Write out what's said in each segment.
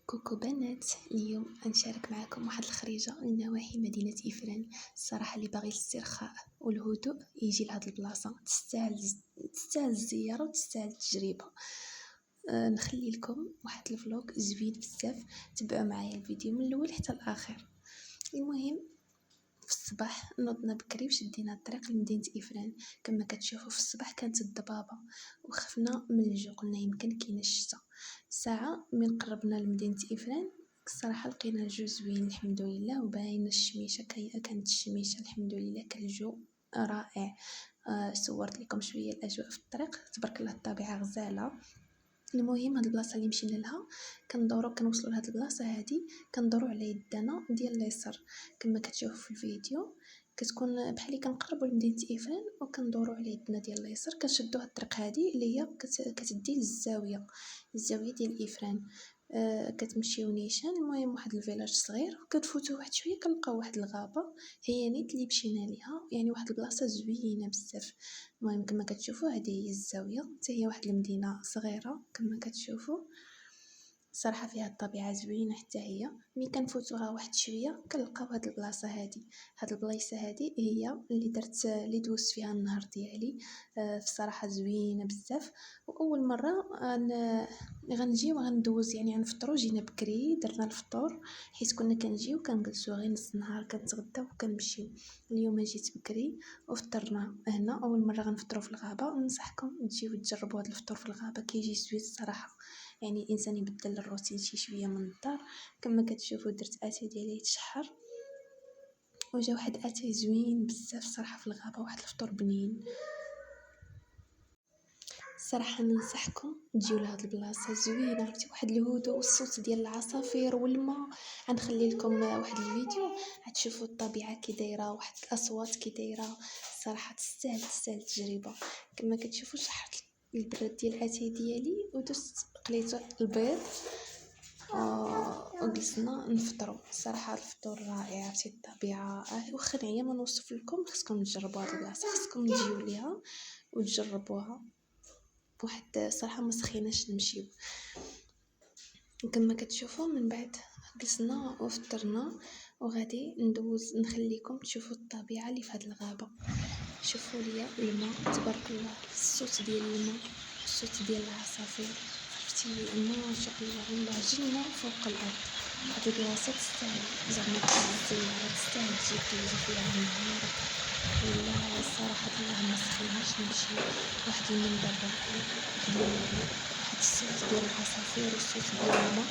كوكو بنات، اليوم غنشارك معكم واحد الخريجة من نواحي مدينة إفران. الصراحة اللي باغي الاسترخاء والهدوء يجي لهاد البلاصة، تستاهل الزيارة وتستاهل التجربة. نخلي لكم واحد الفلوق زوين بزاف، تبعوا معايا الفيديو من الاول حتى الاخر. المهم، في الصباح نوضنا بكري وشدينا الطريق لمدينة إفران. كما كتشوفوا في الصباح كانت الضبابة وخفنا من الجو، قلنا يمكن كاين الشتا. ساعة من قربنا لمدينة إفران الصراحة لقينا الجو زوين الحمد لله، وباينه الشميشة كانت الشميشة الحمد لله، كان الجو رائع. صورت لكم شوية الأجواء في الطريق، تبارك الله الطبيعة غزالة. المهم هاد البلاصه اللي مشينا لها كنوصلوا لهاد البلاصه هادي، كندوروا على يدنا ديال اليسار. كما كتشوفوا في الفيديو كتكون بحال كنقربوا لمدينه إفران وكندوروا على يدنا ديال اليسار، كنشدوا هاد الطريق هادي اللي هي كتدي للزاويه ديال إفران. كتمشيو نيشان. المهم واحد الفيلاج صغير، كتفوتوا واحد شويه كنلقاو واحد الغابه هي نيت اللي مشينا ليها، يعني واحد البلاصه زوينه بزاف. المهم كما كتشوفوا هذه هي الزاويه، حتى هي واحد المدينه صغيره كما كتشوفوا. صراحه فيها الطبيعه زوينه حتى هي. ملي كنفوتوها واحد شويه كنلقاو هاد البلاصه هادي. هاد البلايصه هادي هي اللي دوزت فيها النهار ديالي. في الصراحه زوينه بزاف. واول مره غنجيو وغندوز، يعني غنفطروا. جينا بكري درنا الفطور، حيت كنا كنجيو كنجلسوا غير نص النهار كنتغداو وكنمشيو. اليوم جيت بكري وفطرنا هنا. اول مره غنفطروا في الغابه، ننصحكم تجيو تجربوا هذا الفطور في الغابه، كيجي زوين الصراحه. يعني الانسان يبدل الروتين شي شويه من الدار. كما كتشوفوا درت اتاي ديالي يتشحر، وجا واحد اتاي زوين بزاف صراحه في الغابه، واحد الفطور بنين. صراحه ننصحكم تجيو لهاد البلاصه زوينه، عرفتي واحد الهدوء والصوت ديال العصافير والماء. غنخلي لكم واحد الفيديو غتشوفوا الطبيعه كي دايره، واحد الاصوات كي دايره. صراحه تستاهل التجربه. كما كتشوفوا شحرت البراد ديال اتاي ديالي ودزت قليت البيض وجلسنا نفطروا. صراحه الفطور رائع، عرفتي الطبيعه. واخا نعيا ما نوصف لكم، خصكم تجربوا هاد البلاصه، خصكم تجيو ليها وتجربوها. واحد صراحه ما سخيناش نمشيو. كما كتشوفوا من بعد جلسنا وفطرنا وغادي ندوز نخليكم تشوفوا الطبيعه اللي في هذه الغابه. شوفوا ليا الماء، تبارك الله، الصوت ديال الماء، الصوت ديال العصافير. عرفتي ما شاء الله، والله جنه فوق الارض. هاد البلاصه تستاهل زعما الزياره، تستاهل تجي دوزي فيها نهارك. ولا الصراحه الله ما سخيناش نمشي. واحد المنظر رائع، واحد الصوت ديال العصافير والصوت ديال الماء،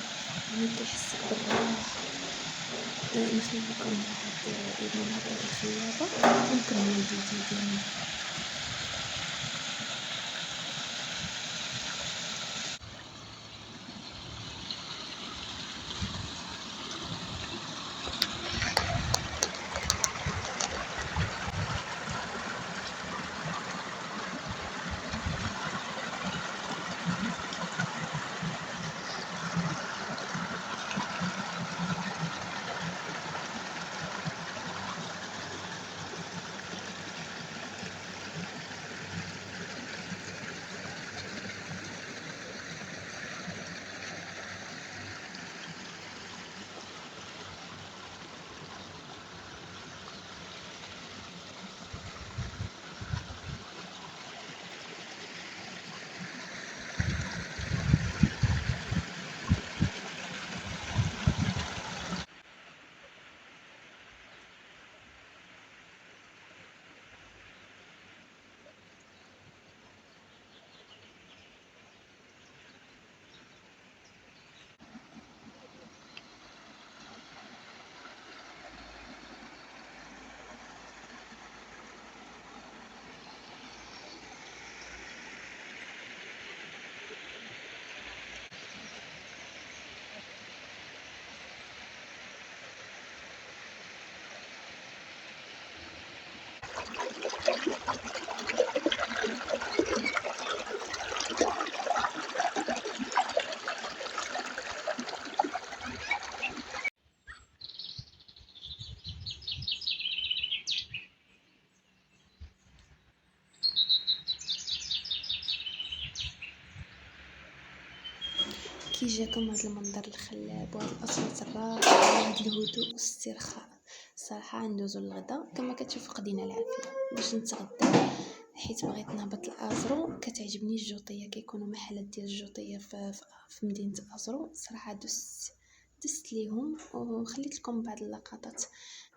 يعني كيحسك بالراحه. نخلي لكم واحد المناظر الخلابه ونكمل الفيديو ديالنا. كي جاكم هذا المنظر الخلاب وهذا الاصوات الرائعه وهذا الهدوء والاسترخاء. الصراحه ندوزو للغدا. كما كتشوفوا قضينا العافيه باش نتغدى، حيت بغيت نهبط لازرو. كتعجبني الجوطيه، كيكونوا محلات ديال الجوطيه في مدينه ازرو. صراحه دست ليهم وخليت لكم بعض اللقطات.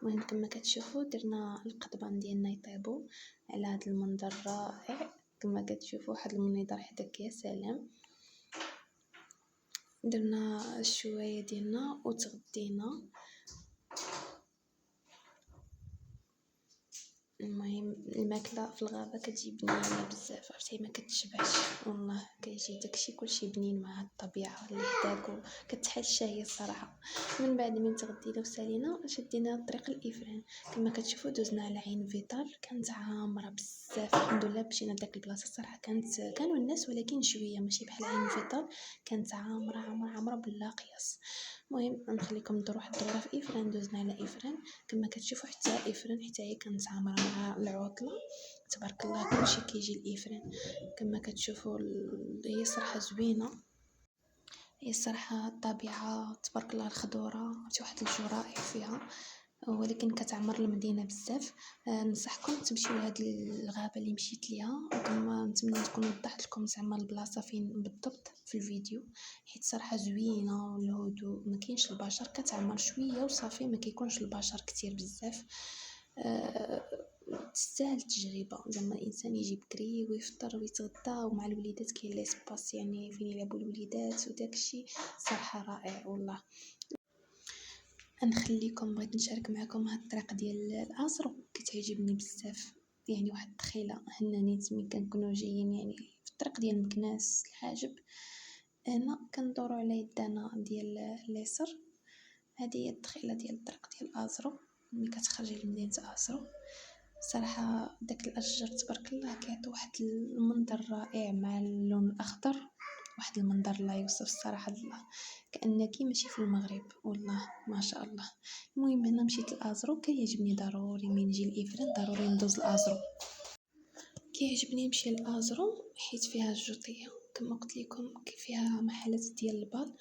المهم كما كتشوفوا درنا القضبان ديالنا يطيبوا على هذا المنظر الرائع. كما كتشوفوا واحد المنظر حداك يا سلام. درنا الشوايه ديالنا وتغدينا. المهم الماكله في الغابه كتجي بنينه بزاف، عرفتي ما كتشبعش والله. كيجي داكشي كلشي بنين مع الطبيعه اللي حداك وكتحل هي الصراحه. من بعد من تغدينا وسالينا شدينا الطريق الافران. كما كتشوفوا دوزنا على عين فيطال، كانت عامره بزاف. الحمد لله مشينا لداك البلاصه. الصراحه كانوا الناس ولكن شويه، ماشي بحال عين فيطال. كانت عامره عامره عامره بلا قياس. المهم نخليكم نديروا واحد الدوره في افران. دوزنا على افران كما كتشوفوا حتى افران حتى هي كانت عامره مع العطله. تبارك الله كلشي كيجي الافران. كما كتشوفوا هي صراحه زوينه. هي الصراحه الطبيعه تبارك الله، الخضوره، عرفتي واحد الجو رائع فيها، ولكن كتعمر المدينه بزاف. ننصحكم تمشيو لهاد الغابه اللي مشيت ليها. كما نتمنى تكون وضحت لكم زعما البلاصه فين بالضبط في الفيديو، حيت صراحه زوينه والهدوء ما كاينش البشر، كتعمر شويه وصافي، ما كيكونش البشر كتير بزاف. تستاهل التجربه. زعما الانسان يجي بكري ويفطر ويتغدى ومع الوليدات كاين ليسباس يعني فين يلعبوا الوليدات وداكشي. صراحه رائع والله. نخليكم، بغيت نشارك معكم هاد الطريق ديال الازرو كتعجبني بزاف. يعني واحد التخيله هنانيت ملي كنكونوا جايين يعني في الطريق ديال مكناس الحاجب. هنا كندورو على يدانا ديال اليسار. هذه هي التخيله ديال الطريق ديال ازرو ملي كتخرجي لمدينه ازرو. صراحه داك الاشجار تبارك الله كيعطيو واحد المنظر رائع مع اللون الاخضر. واحد المنظر لا يوصف الصراحه. كانك ماشي في المغرب والله ما شاء الله. المهم هنا مشيت لازرو. كيعجبني ضروري من نجي لافران ضروري ندوز لازرو. كيعجبني نمشي لازرو حيت فيها الجوطيه. كما قلت لكم فيها محلات ديال البال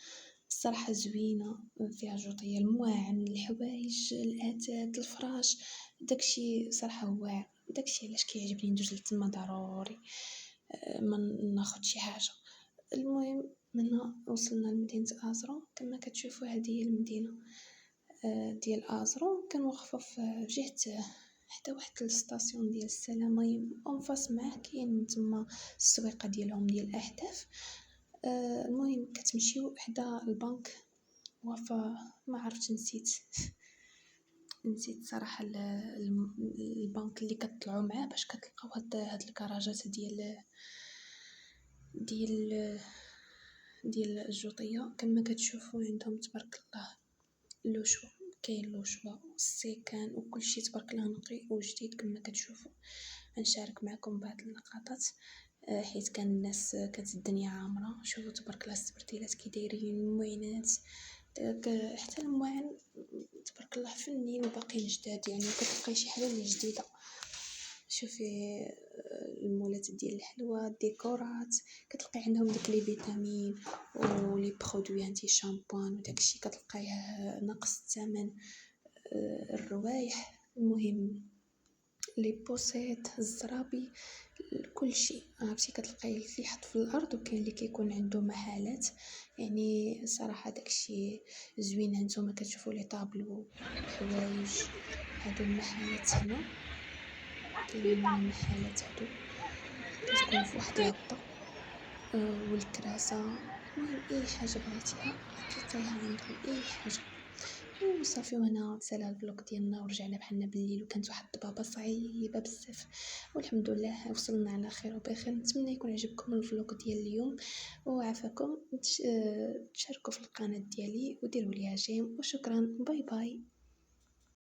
الصراحه زوينه. فيها جوطيه، المواعن، الحوايج، الاتات، الفراش، داكشي صراحه واعر. داكشي علاش كيعجبني ندوز لتما ضروري. ما ناخذ شي حاجه. المهم منا وصلنا لمدينة أزرو. كما كتشوفوا هذه هي المدينة ديال أزرو. كنوقفوا في جهة حتى واحد الستاسيون ديال السلامة أنفاس معاه كاين تما السويقة ديالهم ديال الأحداث. المهم كتمشيو حدا البنك وفا ما عرفت نسيت صراحة البنك اللي كتطلعوا معاه باش كتلقاو هاد الكراجات ديال الجوطيه. كما كتشوفوا عندهم تبارك الله اللوشوا، كاين اللوشوا والسيكان وكلشي تبارك الله نقي وجديد. كما كتشوفوا غنشارك معكم بعض اللقطات حيت كان الناس كانت الدنيا عامره. شوفوا تبارك الله السبرتيلات كي دايرين، المعينات حتى المواعن تبارك الله فنين وباقيين جداد يعني. كتلقاي شي حاجه اللي جديده. شوفي المولات ديال الحلوى، الديكورات، كتلقاي عندهم داك لي فيتامين ولي برودوي انتي شامبوان وداكشي كتلقايه ناقص الثمن. الروايح، المهم لي بوسيت، الزرابي، كلشي عرفتي. كتلقاي اللي يحط في الارض وكاين اللي كيكون عنده محلات يعني. صراحه داكشي زوين. هانتوما كتشوفوا لي طابلو، الحوايج، هادو المحلات هنا كاينين المحلات هادو كتكون في واحد الهبطه. والكراسه، المهم اي حاجه بغيتيها كتلقايها عندهم اي حاجه. وصافي وهنا تسالى الفلوق ديالنا ورجعنا بحالنا بالليل. وكانت واحد الضبابه صعيبه بزاف والحمد لله وصلنا على خير وبخير. نتمنى يكون عجبكم الفلوق ديال اليوم وعافاكم. تشاركوا في القناه ديالي وديروا ليها جيم وشكرا. باي باي.